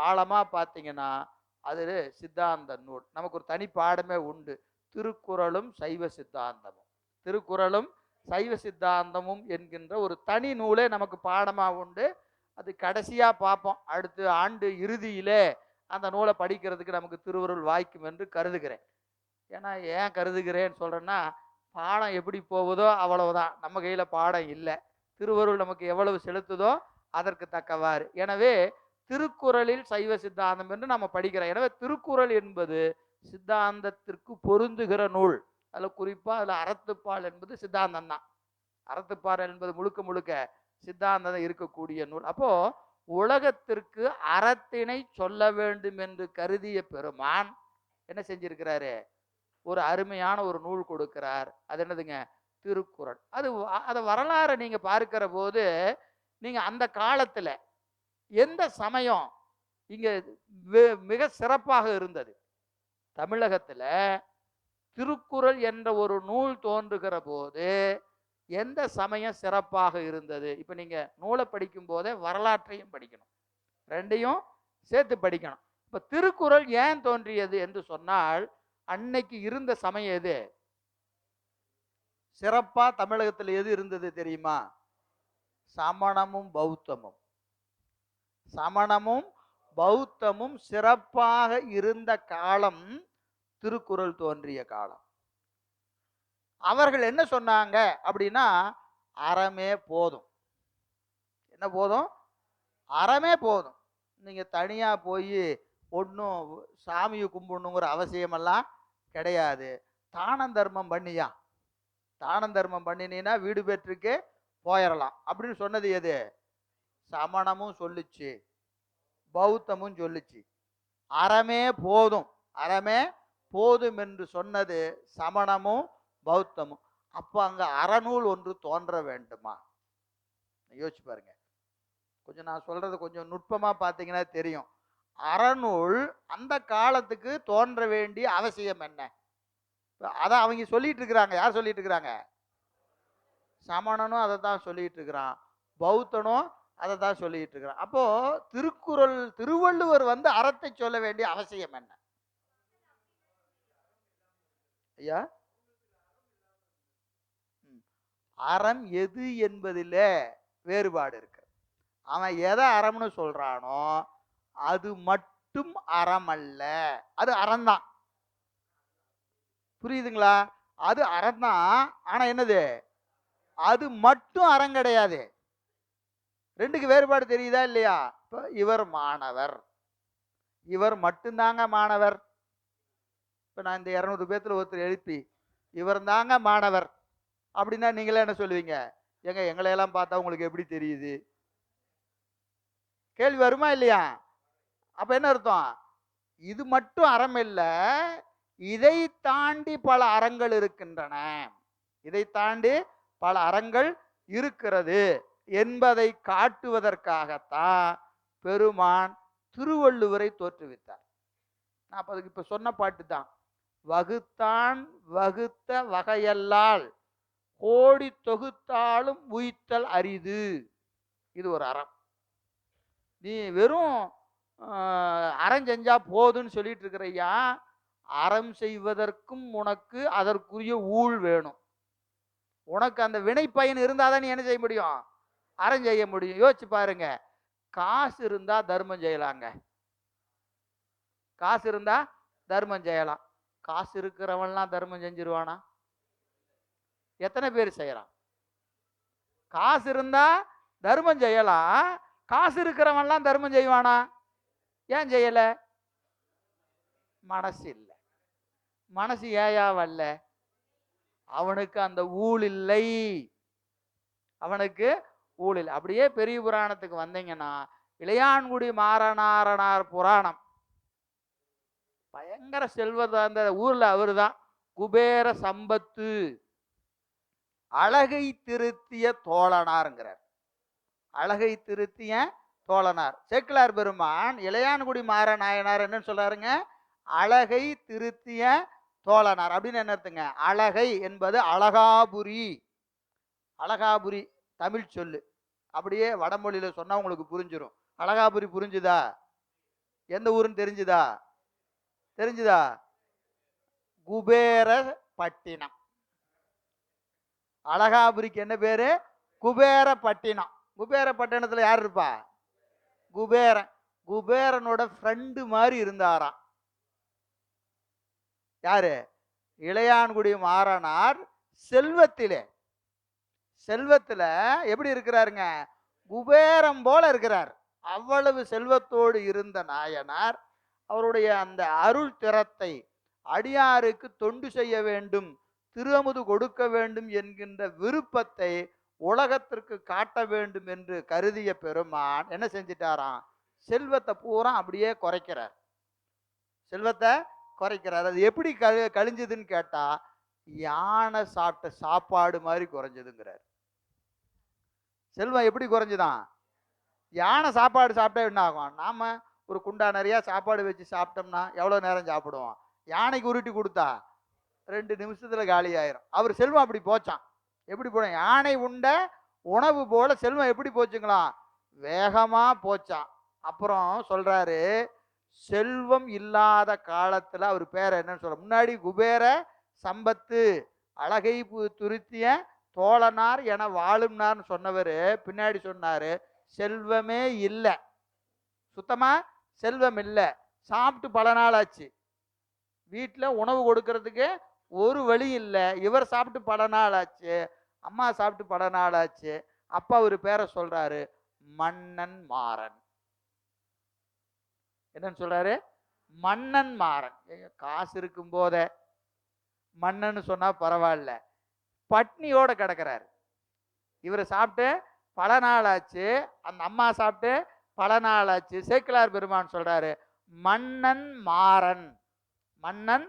ஆழமா பார்த்தீங்கன்னா அது சித்தாந்த நூல். நமக்கு ஒரு தனி பாடமே உண்டு, திருக்குறளும் சைவ சித்தாந்தமும். திருக்குறளும் சைவ சித்தாந்தமும் என்கின்ற ஒரு தனி நூலே நமக்கு பாடமா உண்டு. அது கடைசியா பார்ப்போம், அடுத்த ஆண்டு இறுதியிலே அந்த நூலை படிக்கிறதுக்கு நமக்கு திருவருள் வாய்க்கும் என்று கருதுகிறேன். ஏன்னா ஏன் கருதுகிறேன்னு சொல்றேன்னா, பாடம் எப்படி போகுதோ அவ்வளவுதான், நம்ம கையில பாடம் இல்லை. திருவருள் நமக்கு எவ்வளவு செலுத்துதோ அதற்கு தக்கவாறு. எனவே திருக்குறளில் சைவ சித்தாந்தம் என்று நம்ம படிக்கிறோம். எனவே திருக்குறள் என்பது சித்தாந்தத்திற்கு பொருந்துகிற நூல். அதில் குறிப்பா அதில் அறத்துப்பால் என்பது சித்தாந்தம் தான். அறத்துப்பால் என்பது முழுக்க முழுக்க சித்தாந்தம் இருக்கக்கூடிய நூல். அப்போ உலகத்திற்கு அறத்தினை சொல்ல வேண்டும் என்று கருதிய பெருமான் என்ன செஞ்சிருக்கிறாரு, ஒரு அருமையான ஒரு நூல் கொடுக்கிறார். அது என்னதுங்க, திருக்குறள். அது வரலாறு நீங்க பார்க்கிற போது நீங்க அந்த காலத்துல எந்த சமயம் இங்க மிக சிறப்பாக இருந்தது, தமிழகத்துல திருக்குறள் என்ற ஒரு நூல் தோன்றுகிற போது எந்த சமயம் சிறப்பாக இருந்தது? இப்ப நீங்க நூலை படிக்கும் போதே வரலாற்றையும் படிக்கணும், ரெண்டையும் சேர்த்து படிக்கணும். இப்ப திருக்குறள் ஏன் தோன்றியது என்று சொன்னால், அன்னைக்கு இருந்த சமயம் எது சிறப்பா தமிழகத்தில் எது இருந்தது தெரியுமா? சமணமும் பௌத்தமும். சமணமும் பௌத்தமும் சிறப்பாக இருந்த காலம் திருக்குறள் தோன்றிய காலம். அவர்கள் என்ன சொன்னாங்க அப்படின்னா, அறமே போதும். என்ன போதும்? அறமே போதும். நீங்க தனியா போய் ஒன்றும் சாமியை கும்பிடணுங்கிற அவசியமெல்லாம் கிடையாது. தானம் தர்மம் பண்ணியா, தானம் தர்மம் பண்ணினீன்னா வீடு பெற்றுக்கே போயிடலாம் அப்படின்னு சொன்னது எது? சமணமும் சொல்லுச்சு, பௌத்தமும் சொல்லுச்சு. அறமே போதும், அறமே போதும் என்று சொன்னது சமணமும் பௌத்தமும். அப்ப அங்க அறநூல் ஒன்று தோன்ற வேண்டுமா? யோசிச்சு பாருங்க. கொஞ்சம் நான் சொல்றது கொஞ்சம் நுட்பமா பார்த்தீங்கன்னா தெரியும். அறநூல் அந்த காலத்துக்கு தோன்ற வேண்டிய அவசியம் என்ன? அதான் அவங்க சொல்லிட்டு இருக்கிறாங்க. யார் சொல்லிட்டு இருக்கிறாங்க? சமணனும் அதை தான் சொல்லிட்டு இருக்கிறான், பௌத்தனும் அதை தான் சொல்லிட்டு இருக்கிறான். அப்போ திருக்குறள் திருவள்ளுவர் வந்து அறத்தை சொல்ல வேண்டிய அவசியம் என்ன ஐயா? அறம் எது என்பதில் வேறுபாடு இருக்கு. அவன் எதை அறம்னு சொல்றானோ அது மட்டும் அறம் அல்ல, அது அறம்தான். புரியுதுங்களா? அது அறம்தான். ஆனா என்னது, அது மட்டும் அறம் கிடையாது. ரெண்டுக்கு வேறுபாடு தெரியுதா இல்லையா? இப்போ இவர் மாணவர், இவர் மட்டும்தாங்க மாணவர். இப்போ நான் இந்த 200 பேத்துல ஒருத்தர் எழுப்பி இவர் தாங்க மாணவர் அப்படின்னா நீங்களே என்ன சொல்லுவீங்க? எங்க எங்களையெல்லாம் பார்த்தா உங்களுக்கு எப்படி தெரியுது? கேள்வி வருமா இல்லையா? அப்ப என்ன அர்த்தம்? இது மட்டும் அறம் இல்ல, இதை தாண்டி பல அறங்கள் இருக்கின்றன, இதை தாண்டி பல அறங்கள் இருக்கிறது என்பதை காட்டுவதற்காகத்தான் பெருமான் திருவள்ளுவரை தோற்றுவித்தார். நான் அதுக்கு இப்ப சொன்ன பாட்டு தான், வகுத்தான் வகுத்த வகையல்லால் கோடி தொகுத்தாலும் உய்த்தல் அரிது. இது ஒரு அறம். நீ வெறும் அறம் செஞ்சா போதுன்னு சொல்லிட்டு இருக்கிறையா, அறம் செய்வதற்கும் உனக்கு அதற்குரிய ஊழ் வேணும். உனக்கு அந்த வினை பயன் இருந்தாதான் நீ என்ன செய்ய முடியும்? அறம் செய்ய முடியும். யோசிச்சு பாருங்க, காசு இருந்தா தர்மம் செய்யலாங்க, காசு இருந்தா தர்மம் செய்யலாம். காசு இருக்கிறவன்லாம் தர்மம் செஞ்சிருவானா? எத்தனை பேர் செய்யறான்? காசு இருந்தா தர்மம் செய்யலாம், காசு இருக்கிறவன்லாம் தர்மம் செய்வானா? ஏன் செய்யல? மனசு இல்லை. மனசு ஏயா வரல? அவனுக்கு அந்த ஊழ் இல்லை, அவனுக்கு ஊழ் இல்லை. அப்படியே பெரிய புராணத்துக்கு வந்தீங்கன்னா, இளையான்குடி மாறனாரனார் புராணம், பயங்கர செல்வத அந்த ஊர்ல அவரு தான் குபேர சம்பத்து, அழகை திருத்திய தோழனாருங்கிறார். அழகை திருத்திய தோழனார். சேக்கிழார் பெருமான் இளையான்குடி மாற நாயனார் என்னன்னு சொல்றாருங்க? அழகை திருத்திய தோழனார் அப்படின்னு என்ன அர்த்தங்க? அழகை என்பது அழகாபுரி. அழகாபுரி தமிழ் சொல்லு. அப்படியே வடமொழியில சொன்னா உங்களுக்கு புரிஞ்சிடும். அழகாபுரி புரிஞ்சுதா? எந்த ஊருன்னு தெரிஞ்சுதா? தெரிஞ்சுதா? குபேர பட்டினம். அழகாபுரிக்கு என்ன பேரு? குபேர பட்டினம். குபேர பட்டினத்துல யார் இருப்பா? குபேரன். குபேரனோட ஃப்ரெண்டு மாதிரி இருந்தாராம். யாரு? இளையான்குடி மாறனார். செல்வத்திலே, செல்வத்துல எப்படி இருக்கிறாருங்க? குபேரம் போல இருக்கிறார். அவ்வளவு செல்வத்தோடு இருந்த நாயனார் அவருடைய அந்த அருள் திறத்தை, அடியாருக்கு தொண்டு செய்ய வேண்டும், திருஅமுது கொடுக்க வேண்டும் என்கின்ற விருப்பத்தை உலகத்திற்கு காட்ட வேண்டும் என்று கருதிய பெருமான் என்ன செஞ்சிட்டாராம்? செல்வத்தை பூரா அப்படியே குறைக்கிறார். செல்வத்தை குறைக்கிறார். அது எப்படி கழிஞ்சதுன்னு கேட்டா, யானை சாப்பிட்ட சாப்பாடு மாதிரி குறைஞ்சதுங்கிறார். செல்வம் எப்படி குறைஞ்சுதான்? யானை சாப்பாடு சாப்பிட்டா என்ன ஆகும்? நாம ஒரு குண்டா நிறைய சாப்பாடு வச்சு சாப்பிட்டோம்னா எவ்வளவு நேரம் சாப்பிடுவோம்? யானைக்கு உருட்டி கொடுத்தா 2 நிமிஷத்துல காலி ஆயிரும். அவர் செல்வம் அப்படி போச்சான். எப்படி போன? யானை உண்ட உணவு போல செல்வம் எப்படி போச்சுங்களாம்? வேகமா போச்சான். அப்புறம் சொல்றாரு, செல்வம் இல்லாத காலத்துல அவர் பேர் என்னன்னு சொல்ற? முன்னாடி குபேர சம்பத்து அழகை துருத்திய தோழனார் என வாழும்னார்னு சொன்னவர் பின்னாடி சொன்னாரு, செல்வமே இல்லை, சுத்தமா செல்வம் இல்லை, சாப்பிட்டு பல நாள் ஆச்சு, வீட்டில் உணவு கொடுக்கறதுக்கு ஒரு வழி இல்லை, இவர் சாப்பிட்டு பல நாள் ஆச்சு, அம்மா சாப்பிட்டு பல நாள் ஆச்சு. அப்பா ஒரு பேரை சொல்றாரு, மன்னன் மாறன். என்னன்னு சொல்றாரு? மன்னன் மாறன். காசு இருக்கும் போத மன்னன் சொன்னா பரவாயில்ல, பட்னியோட கிடக்கிறாரு. இவரை சாப்பிட்டு பல நாள் ஆச்சு, அந்த அம்மா சாப்பிட்டு பல நாள் ஆச்சு. சேக்கிழார் பெருமான் சொல்றாரு, மன்னன் மாறன், மன்னன்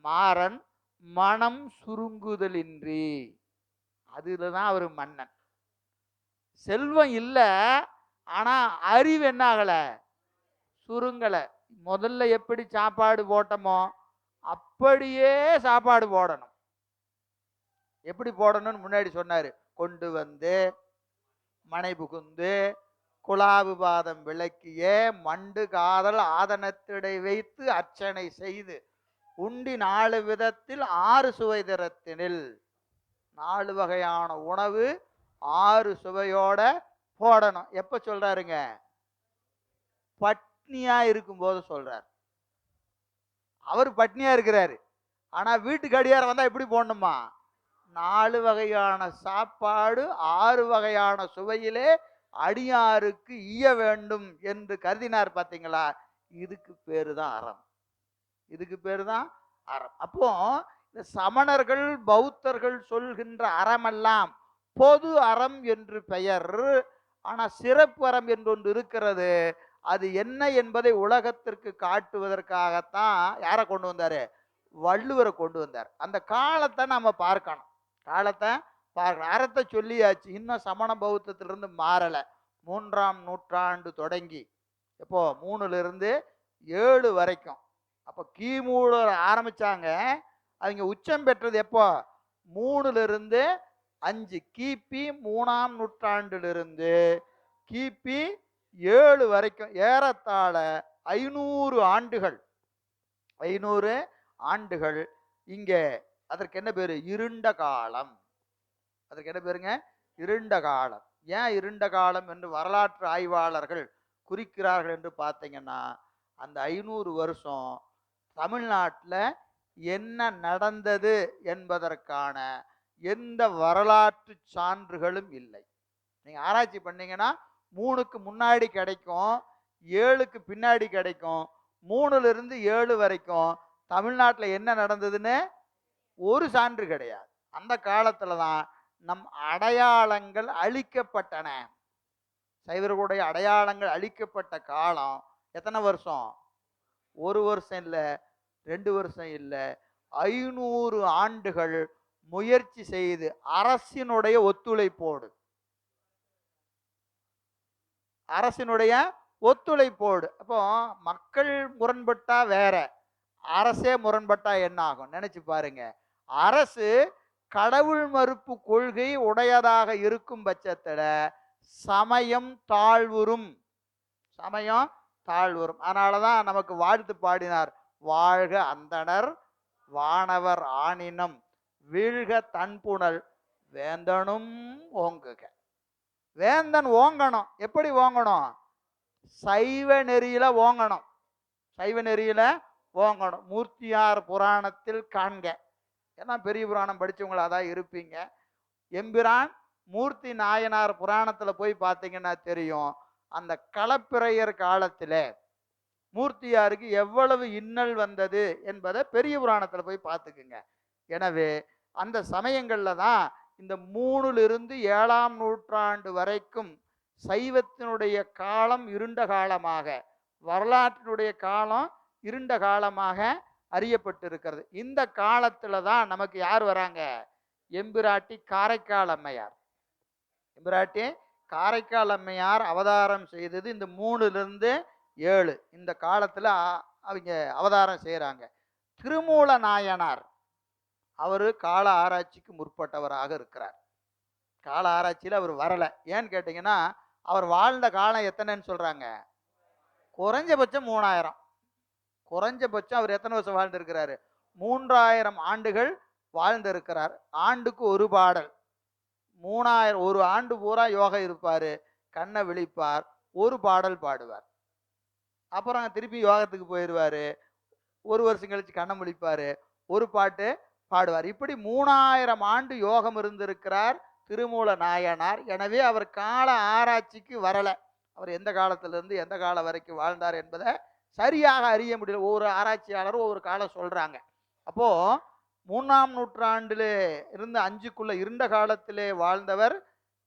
மாறன் மனம் சுருங்குதலின்றி. அதுலதான் அவர் மன்னன். செல்வம் இல்லை, ஆனா அறிவு என்ன ஆகல? சுருங்கலை. முதல்ல எப்படி சாப்பாடு போட்டோமோ அப்படியே சாப்பாடு போடணும். எப்படி போடணும்னு முன்னாடி சொன்னாரு. கொண்டு வந்து மனை புகுந்து குலாவு பாதம் விளக்கிய மண்டு காதல் ஆதனத்திடை வைத்து அர்ச்சனை செய்து உண்டி 4 விதத்தில் 6 சுவை திறத்தினில். 4 வகையான உணவு 6 சுவையோட போடணும். எப்ப சொல்றாருங்க? பட்னியா இருக்கும்போது சொல்றார். அவர் பட்னியா இருக்கிறாரு, ஆனா வீட்டுக்கு அடியார வந்தா எப்படி போடணுமா? 4 வகையான சாப்பாடு 6 வகையான சுவையிலே அடியாருக்கு ஈய வேண்டும் என்று கருதினார். பார்த்தீங்களா? இதுக்கு பேரு தான் அறம். இதுக்கு பேரு தான் அறம். அப்போ இந்த சமணர்கள் பௌத்தர்கள் சொல்கின்ற அறமெல்லாம் பொது அறம் என்று பெயர். ஆனா சிறப்பு அறம் என்று ஒன்று இருக்கிறது. அது என்ன என்பதை உலகத்திற்கு காட்டுவதற்காகத்தான் யாரை கொண்டு வந்தாரு? வள்ளுவரை கொண்டு வந்தார். அந்த காலத்தை நாம பார்க்கணும். காலத்தை பார்க்கணும். அறத்தை சொல்லியாச்சு, இன்னும் சமண பௌத்தத்திலிருந்து மாறலை. 3ஆம் நூற்றாண்டு தொடங்கி எப்போ 3லிருந்து 7 வரைக்கும், அப்போ கிமுல ஆரம்பிச்சாங்க. அவங்க உச்சம் பெற்றது எப்போ? 3லிருந்து 5, கிபி 3ஆம் நூற்றாண்டிலிருந்து கிபி 7 வரைக்கும் ஏறத்தாழ 500 ஆண்டுகள். 500 ஆண்டுகள் இங்கே. அதற்கு என்ன பேரு? இருண்ட காலம். அதற்கு என்ன பேருங்க? இருண்ட காலம். ஏன் இருண்ட காலம் என்று வரலாற்று ஆய்வாளர்கள் குறிக்கிறார்கள் என்று பார்த்தீங்கன்னா, அந்த 500 வருஷம் தமிழ்நாட்டில் என்ன நடந்தது என்பதற்கான எந்த வரலாற்று சான்றுகளும் இல்லை. நீங்க ஆராய்ச்சி பண்ணீங்கன்னா 3க்கு முன்னாடி கிடைக்கும், 7க்கு பின்னாடி கிடைக்கும். 3லிருந்து 7 வரைக்கும் தமிழ்நாட்டில் என்ன நடந்ததுன்னு ஒரு சான்று கிடையாது. அந்த காலத்துல தான் நம் அடையாளங்கள் அழிக்கப்பட்டன. சைவர்களுடைய அடையாளங்கள் அழிக்கப்பட்ட காலம் எத்தனை வருஷம்? 1 வருஷம் இல்லை, 2 வருஷம் இல்லை, 500 ஆண்டுகள் முயற்சி செய்து அரசினுடைய ஒத்துழைப்போடு, அரசினுடைய ஒத்துழைப்போடு. அப்போ மக்கள் முரண்பட்டா வேற, அரசே முரண்பட்டா என்ன ஆகும் நினைச்சு பாருங்க. அரசு கடவுள் மறுப்பு கொள்கை உடையதாக இருக்கும் பட்சத்துல சமயம் தாழ்வுறும், சமயம் தாழ்வுறும். அதனாலதான் நமக்கு வாழ்த்து பாடினார், வாழ்க அந்தணர் வானவர் ஆணினம் வீழ்க தன்புணல் வேந்தனும் ஓங்குக. வேந்தன் ஓங்கணும். எப்படி ஓங்கணும்? சைவ நெறியில ஓங்கணும், சைவ நெறியில ஓங்கணும். மூர்த்தியார் புராணத்தில் காண்க. ஏன்னா பெரிய புராணம் படிச்சவங்களா தான் இருப்பீங்க. எம்பிரான் மூர்த்தி நாயனார் புராணத்துல போய் பார்த்தீங்கன்னா தெரியும், அந்த களப்பிறையர் காலத்துல மூர்த்தியாருக்கு எவ்வளவு இன்னல் வந்தது என்பதை பெரிய புராணத்துல போய் பார்த்துக்குங்க. எனவே அந்த சமயங்கள்ல தான் இந்த 3லிருந்து 7ஆம் நூற்றாண்டு வரைக்கும் சைவத்தினுடைய காலம் இருண்ட காலமாக, வரலாற்றினுடைய காலம் இருண்ட காலமாக அறியப்பட்டிருக்கிறது. இந்த காலத்துல தான் நமக்கு யார் வராங்க? எம்பிராட்டி காரைக்கால் அம்மையார். எம்பிராட்டி காரைக்கால் அம்மையார் அவதாரம் செய்தது இந்த 3லிருந்து 7 இந்த காலத்துல அவங்க அவதாரம் செய்யறாங்க. திருமூல நாயனார் அவரு கால ஆராய்ச்சிக்கு முற்பட்டவராக இருக்கிறார். கால ஆராய்ச்சியில் அவர் வரல. ஏன்னு கேட்டீங்கன்னா, அவர் வாழ்ந்த காலம் எத்தனைன்னு சொல்றாங்க? குறைஞ்சபட்சம் 3000. குறைஞ்சபட்சம் அவர் எத்தனை வருஷம் வாழ்ந்திருக்கிறாரு? 3000 ஆண்டுகள் வாழ்ந்திருக்கிறார். ஆண்டுக்கு ஒரு பாடல். 3000 ஒரு ஆண்டு பூரா யோகா இருப்பாரு, கண்ணை விழிப்பார், ஒரு பாடல் பாடுவார். அப்புறம் திருப்பி யோகத்துக்கு போயிடுவாரு, ஒரு வருஷம் கழிச்சு கண்ணை முழிப்பாரு, ஒரு பாட்டு பாடுவார். இப்படி 3000 ஆண்டு யோகம் இருந்திருக்கிறார் திருமூல நாயனார். எனவே அவர் கால ஆராய்ச்சிக்கு வரல. அவர் எந்த காலத்திலிருந்து எந்த காலம் வரைக்கும் வாழ்ந்தார் என்பதை சரியாக அறிய முடியல. ஒவ்வொரு ஆராய்ச்சியாளரும் ஒவ்வொரு காலம் சொல்றாங்க. அப்போ 3ஆம் நூற்றாண்டிலே இருந்து 5க்குள்ள இருண்ட காலத்திலே வாழ்ந்தவர்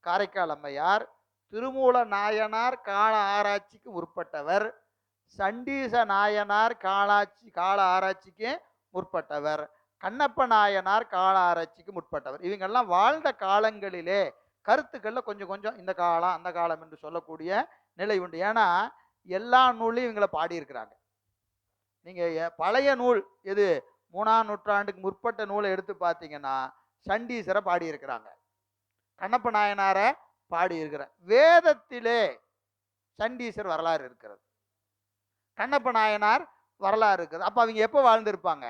காரைக்கால் அம்மையார். திருமூல நாயனார் கால ஆராய்ச்சிக்கு முற்பட்டவர். சண்டீச நாயனார் கால ஆராய்ச்சிக்கு முற்பட்டவர். கண்ணப்ப நாயனார் கால ஆராய்ச்சிக்கு முற்பட்டவர். இவங்கெல்லாம் வாழ்ந்த காலங்களிலே கருத்துக்கள்ல கொஞ்சம் கொஞ்சம் இந்த காலம் அந்த காலம் என்று சொல்லக்கூடிய நிலை உண்டு. ஏன்னா எல்லா நூலையும் இவங்களை பாடியிருக்கிறாங்க. நீங்க பழைய நூல் எது 3ஆம் நூற்றாண்டுக்கு முற்பட்ட நூலை எடுத்து பார்த்தீங்கன்னா சண்டீசரை பாடியிருக்கிறாங்க, கண்ணப்ப நாயனாரை பாடியிருக்கிறார். வேதத்திலே சண்டீசர் வரலாறு இருக்கிறது, கண்ணப்ப நாயனார் வரலாறு இருக்குது. அப்ப அவங்க எப்போ வாழ்ந்திருப்பாங்க?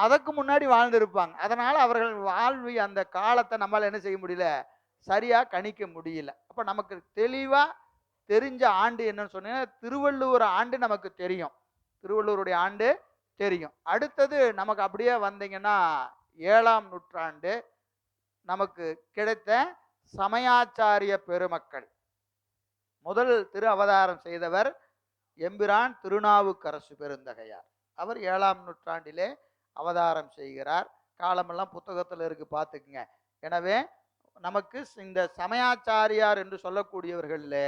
அதற்கு முன்னாடி வாழ்ந்திருப்பாங்க. அதனால அவர்கள் வாழ்வி அந்த காலத்தை நம்மளால என்ன செய்ய முடியல, சரியா கணிக்க முடியல. அப்ப நமக்கு தெளிவா தெரிஞ்ச ஆண்டு என்னன்னு சொன்னீங்கன்னா திருவள்ளுவர் ஆண்டு நமக்கு தெரியும், திருவள்ளுவருடைய ஆண்டு தெரியும். அடுத்தது நமக்கு அப்படியே வந்தீங்கன்னா 7ஆம் நூற்றாண்டு நமக்கு கிடைத்த சமயாச்சாரிய பெருமக்கள். முதல் திரு அவதாரம் செய்தவர் எம்பிரான் திருநாவுக்கரசு பெருந்தகையார். அவர் 7ஆம் நூற்றாண்டிலே அவதாரம் செய்கிறார். காலமெல்லாம் புத்தகத்தில் இருக்கு, பார்த்துக்குங்க. எனவே நமக்கு இந்த சமயாச்சாரியார் என்று சொல்லக்கூடியவர்களில்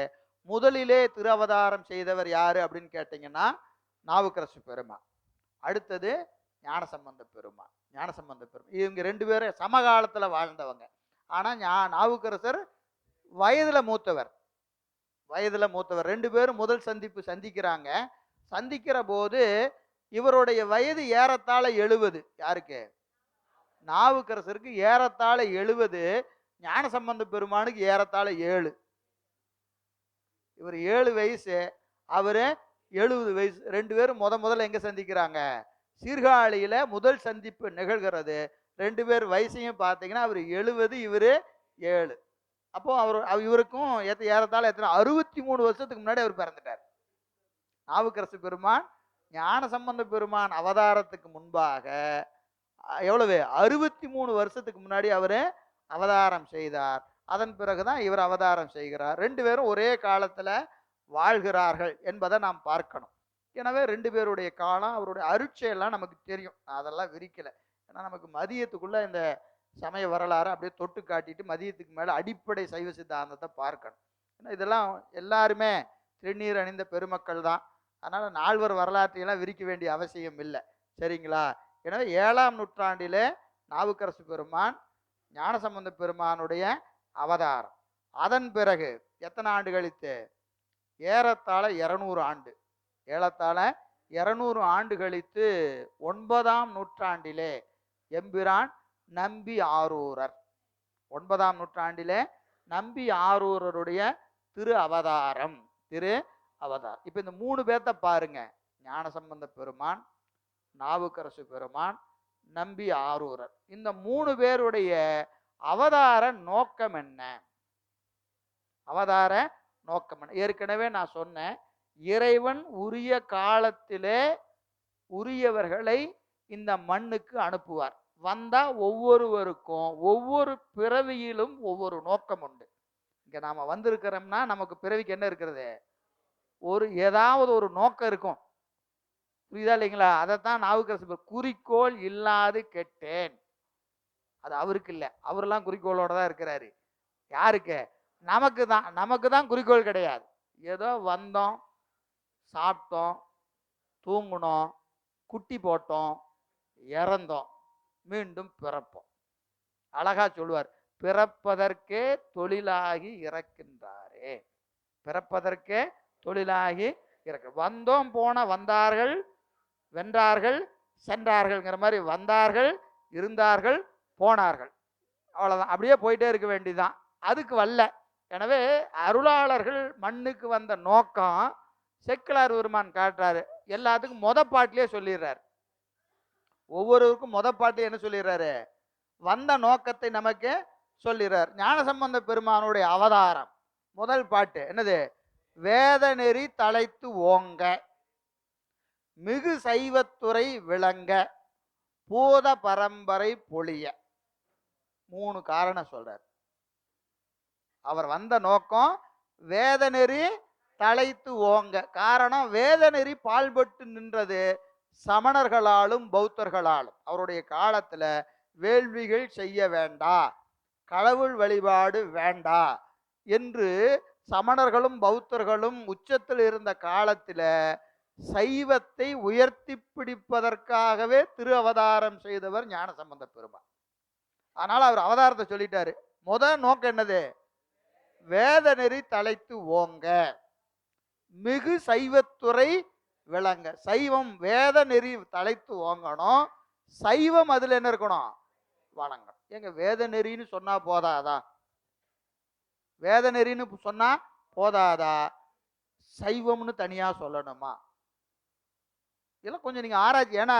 முதலிலே திரு அவதாரம் செய்தவர் யாரு அப்படின்னு கேட்டீங்கன்னா நாவுக்கரசு பெருமான். அடுத்தது ஞானசம்பந்த பெருமான். ஞானசம்பந்த பெருமான் இவங்க 2 பேரும் சமகாலத்தில் வாழ்ந்தவங்க. ஆனால் நாவுக்கரசர் வயதில் மூத்தவர், வயதில் மூத்தவர். 2 பேரும் முதல் சந்திப்பு சந்திக்கிறாங்க. சந்திக்கிற போது இவருடைய வயது ஏறத்தாழ 70. யாருக்கு? நாவுக்கரசருக்கு ஏறத்தாழ 70, ஞானசம்பந்த பெருமானுக்கு ஏறத்தாழ 7. இவர் 7 வயசு, அவரு 70 வயசு. 2 பேரும் முதல்ல எங்க சந்திக்கிறாங்க? சீர்காழியில முதல் சந்திப்பு நிகழ்கிறது. 2 பேர் வயசையும் பார்த்தீங்கன்னா அவர் 70, இவரு 7. அப்போ இவருக்கும் ஏறத்தாழ எத்தனை 63 வருஷத்துக்கு முன்னாடி அவர் பிறந்துட்டார். நாவுக்கரசு பெருமான் ஞானசம்பந்த பெருமான் அவதாரத்துக்கு முன்பாக எவ்வளவு 63 வருஷத்துக்கு முன்னாடி அவரு அவதாரம் செய்தார். அதன் பிறகுதான் இவர் அவதாரம் செய்கிறார். 2 பேரும் ஒரே காலத்துல வாழ்கிறார்கள் என்பதை நாம் பார்க்கணும். எனவே 2 பேருடைய காலம், அவருடைய அருட்செயெல்லாம் நமக்கு தெரியும். அதெல்லாம் விரிக்கல. ஏன்னா நமக்கு மதியத்துக்குள்ள இந்த சமய வரலாறு அப்படியே தொட்டு காட்டிட்டு மதியத்துக்கு மேல அடிப்படை சைவ சித்தாந்தத்தை பார்க்கணும். ஏன்னா இதெல்லாம் எல்லாருமே திருநீர் அணிந்த பெருமக்கள் தான். அதனால நால்வர் வரலாற்றையெல்லாம் விரிக்க வேண்டிய அவசியம் இல்லை, சரிங்களா? எனவே 7ஆம் நூற்றாண்டிலே நாவுக்கரசு பெருமான் ஞானசம்பந்த பெருமானுடைய அவதாரம். அதன் பிறகு எத்தனை ஆண்டு கழித்து? ஏறத்தாழ 200 ஆண்டு. ஏறத்தாழ 200 ஆண்டு கழித்து 9ஆம் நூற்றாண்டிலே எம்பிரான் நம்பி ஆரூரர், 9ஆம் நூற்றாண்டிலே நம்பி ஆரூரருடைய திரு அவதாரம், திரு அவதாரம். இப்ப இந்த 3 பேர்த்த பாருங்க, ஞானசம்பந்த பெருமான், நாவுக்கரசு பெருமான், நம்பி ஆரூரர். இந்த 3 பேருடைய அவதார நோக்கம் என்ன? அவதார நோக்கம் என்ன? ஏற்கனவே நான் சொன்னேன், இறைவன் உரிய காலத்திலே உரியவர்களை இந்த மண்ணுக்கு அனுப்புவார். வந்தா ஒவ்வொருவருக்கும் ஒவ்வொரு பிறவியிலும் ஒவ்வொரு நோக்கம் உண்டு. இங்க நாம வந்திருக்கிறோம்னா நமக்கு பிறவிக்கு என்ன இருக்கிறது? ஏதாவது ஒரு நோக்கம் இருக்கும். புரியுதா இல்லைங்களா? அதைத்தான் நாவுக்கரசு குறிக்கோள் இல்லாது கெட்டேன். அது அவருக்கு இல்லை, அவரெல்லாம் குறிக்கோளோட தான் இருக்கிறாரு. யாருக்கு? நமக்கு தான். நமக்கு தான் குறிக்கோள் கிடையாது. ஏதோ வந்தோம், சாப்பிட்டோம், தூங்கினோம், குட்டி போட்டோம், இறந்தோம், மீண்டும் பிறப்போம். அழகா சொல்லுவார், பிறப்பதற்கே தொழிலாகி இறக்கின்றாரே. பிறப்பதற்கே தொழிலாகி இறக்க. வந்தோம் போன, வந்தார்கள், வென்றார்கள், சென்றார்கள்ங்கிற மாதிரி வந்தார்கள், இருந்தார்கள், போனார்கள், அவ்வளோதான். அப்படியே போயிட்டே இருக்க வேண்டியதுதான். அதுக்கு வரல. எனவே அருளாளர்கள் மண்ணுக்கு வந்த நோக்கம் செக்கிலார் பெருமான் காட்டுறாரு. எல்லாத்துக்கும் பாட்டிலே சொல்லிடுறாரு. ஒவ்வொருவருக்கும் பாட்டு என்ன சொல்லிடுறாரு? வந்த நோக்கத்தை நமக்கு சொல்லிடுறார். ஞானசம்பந்த பெருமானுடைய அவதாரம் முதல் பாட்டு என்னது? வேத நெறி தலைத்து ஓங்க, மிகு சைவத்துறை விளங்க, பூத பரம்பரை பொழிய. 3 காரணம் சொல்றார். அவர் வந்த நோக்கம் வேத நெறி தலைத்து ஓங்க. காரணம், வேத நெறி பால்பட்டு நின்றது சமணர்களாலும் பௌத்தர்களாலும். அவருடைய காலத்துல வேள்விகள் செய்ய வேண்டா, கடவுள் வழிபாடு வேண்டா என்று சமணர்களும் பௌத்தர்களும் உச்சத்தில் இருந்த காலத்தில் சைவத்தை உயர்த்தி பிடிப்பதற்காகவே திரு அவதாரம் செய்தவர் ஞானசம்பந்த பெருமான். அதனால அவர் அவதாரத்தை சொல்லிட்டாரு. முதல் நோக்கம் என்னது? வேத நெறி தலைத்து ஓங்க, மிகு சைவத்துறை விளங்க. சைவம் வேத நெறி தலைத்து ஓங்கணும். சைவம் அதுல என்ன இருக்கணும்? வணங்கணும். எங்க வேத நெறின்னு சொன்னா போதாதா? வேத நெறின்னு சொன்னா போதாதா? சைவம்னு தனியா சொல்லணுமா? இதெல்லாம் கொஞ்சம் நீங்க ஆராய்ச்சி. ஏன்னா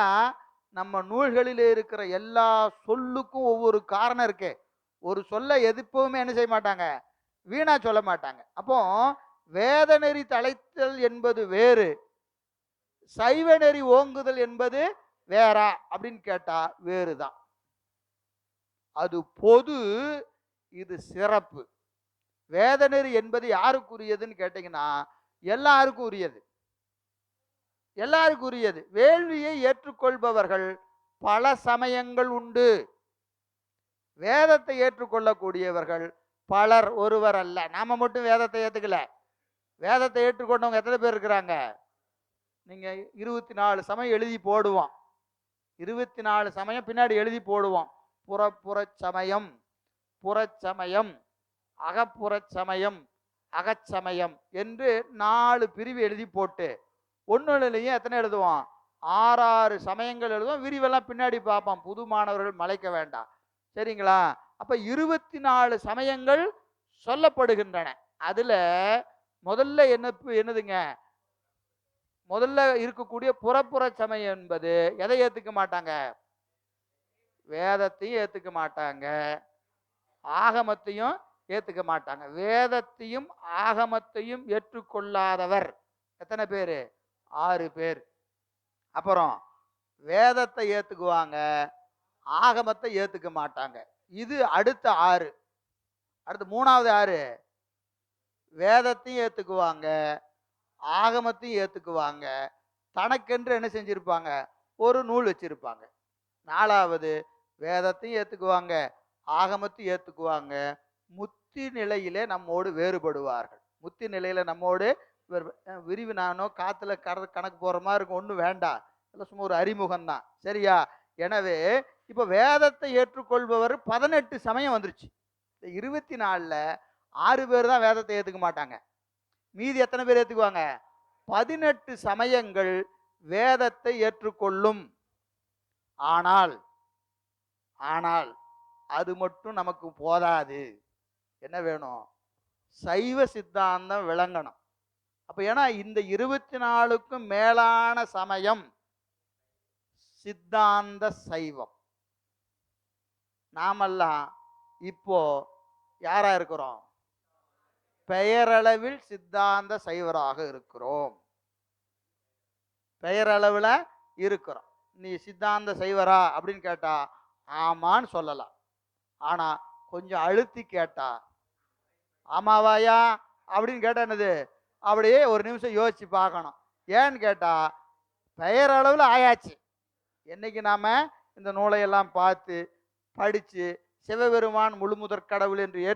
நம்ம நூல்களில் இருக்கிற எல்லா சொல்லுக்கும் ஒவ்வொரு காரணம் இருக்கு. ஒரு சொல்ல எப்பவுமே என்ன செய்ய மாட்டாங்க? வீணா சொல்ல மாட்டாங்க. அப்போ வேத நெறி தலைத்தல் என்பது வேறு, சைவ நெறி ஓங்குதல் என்பது வேறா அப்படின்னு கேட்டா வேறுதான். அது பொது, இது சிறப்பு. வேத நெறி என்பது யாருக்குரியதுன்னு கேட்டீங்கன்னா எல்லாருக்கும் உரியது. எல்லாருக்கும் உரியது. வேள்வியை ஏற்றுக்கொள்பவர்கள் பல சமயங்கள் உண்டு. வேதத்தை ஏற்றுக்கொள்ளக்கூடியவர்கள் பலர், ஒருவர் அல்ல. நாம மட்டும் வேதத்தை ஏத்துக்கல. வேதத்தை ஏற்றுக்கொண்டவங்க எத்தனை பேர் இருக்கிறாங்க? நீங்க 24 சமயம் எழுதி போடுவோம். 24 சமயம் பின்னாடி எழுதி போடுவோம். புறப்புற சமயம், புறச்சமயம், அகப்புற சமயம், அகச்சமயம் என்று 4 பிரிவு எழுதி போட்டு ஒன்னுலையும் எத்தனை எழுதுவோம்? 6 சமயங்கள் எழுதுவோம். விரிவெல்லாம் பின்னாடி பார்ப்போம். புது மாணவர்கள் மலைக்க வேண்டாம், சரிங்களா? அப்ப 24 சமயங்கள் சொல்லப்படுகின்றன. அதுல முதல்ல என்னதுங்க? முதல்ல இருக்கக்கூடிய புறப்புற சமயம் என்பது எதை ஏத்துக்க மாட்டாங்க? வேதத்தையும் ஏத்துக்க மாட்டாங்க, ஆகமத்தையும் ஏத்துக்க மாட்டாங்க. வேதத்தையும் ஆகமத்தையும் ஏற்றுக்கொள்ளாதவர் எத்தனை பேரு? 6 பேர். அப்புறம் வேதத்தை ஏத்துக்குவாங்க, ஆகமத்தை ஏத்துக்க மாட்டாங்க. இது அடுத்த 6. அடுத்து 3வது 6 வேதத்தையும் ஏத்துக்குவாங்க, ஆகமத்தையும் ஏத்துக்குவாங்க, தனக்கென்று என்ன செஞ்சிருப்பாங்க? ஒரு நூல் வச்சிருப்பாங்க. 4வது வேதத்தையும் ஏத்துக்குவாங்க, ஆகமத்தையும் ஏத்துக்குவாங்க, முத்தி நிலையிலே நம்மோடு வேறுபடுவார்கள். முத்தி நிலையில நம்மோடு விரிவு நானோ காத்துல கணக்கு போற மாதிரி இருக்கும். ஒன்றும் வேண்டாம், இல்லை சும்மா ஒரு அறிமுகம் தான், சரியா? எனவே இப்ப வேதத்தை ஏற்றுக்கொள்பவர் 18 சமயம் வந்துருச்சு. இந்த 24ல் 6 பேர் தான் வேதத்தை ஏத்துக்க மாட்டாங்க. மீதி எத்தனை பேர் ஏத்துக்குவாங்க? 18 சமயங்கள் வேதத்தை ஏற்றுக்கொள்ளும். ஆனால் ஆனால் அது மட்டும் நமக்கு போதாது. என்ன வேணும்? சைவ சித்தாந்தம் விளங்கணும். அப்ப ஏன்னா இந்த 24க்கும் மேலான சமயம் சித்தாந்த சைவம். நாமெல்லாம் இப்போ யாரா இருக்கிறோம்? பெயரளவில் சித்தாந்த சைவராக இருக்கிறோம். பெயரளவில் இருக்கிறோம். நீ சித்தாந்த சைவரா அப்படின்னு கேட்டா ஆமான்னு சொல்லலாம். ஆனா கொஞ்சம் அழுத்தி கேட்டா ஆமாவாயா அப்படின்னு கேட்டா என்னது? அப்படியே ஒரு நிமிஷம் யோசிச்சு பார்க்கணும். ஏன்னு கேட்டா பெயரளவில் ஆயாச்சு. என்னைக்கு நாம இந்த நூலையெல்லாம் பார்த்து படிச்சு சிவபெருமான் முழுமுதற் கடவுள் என்று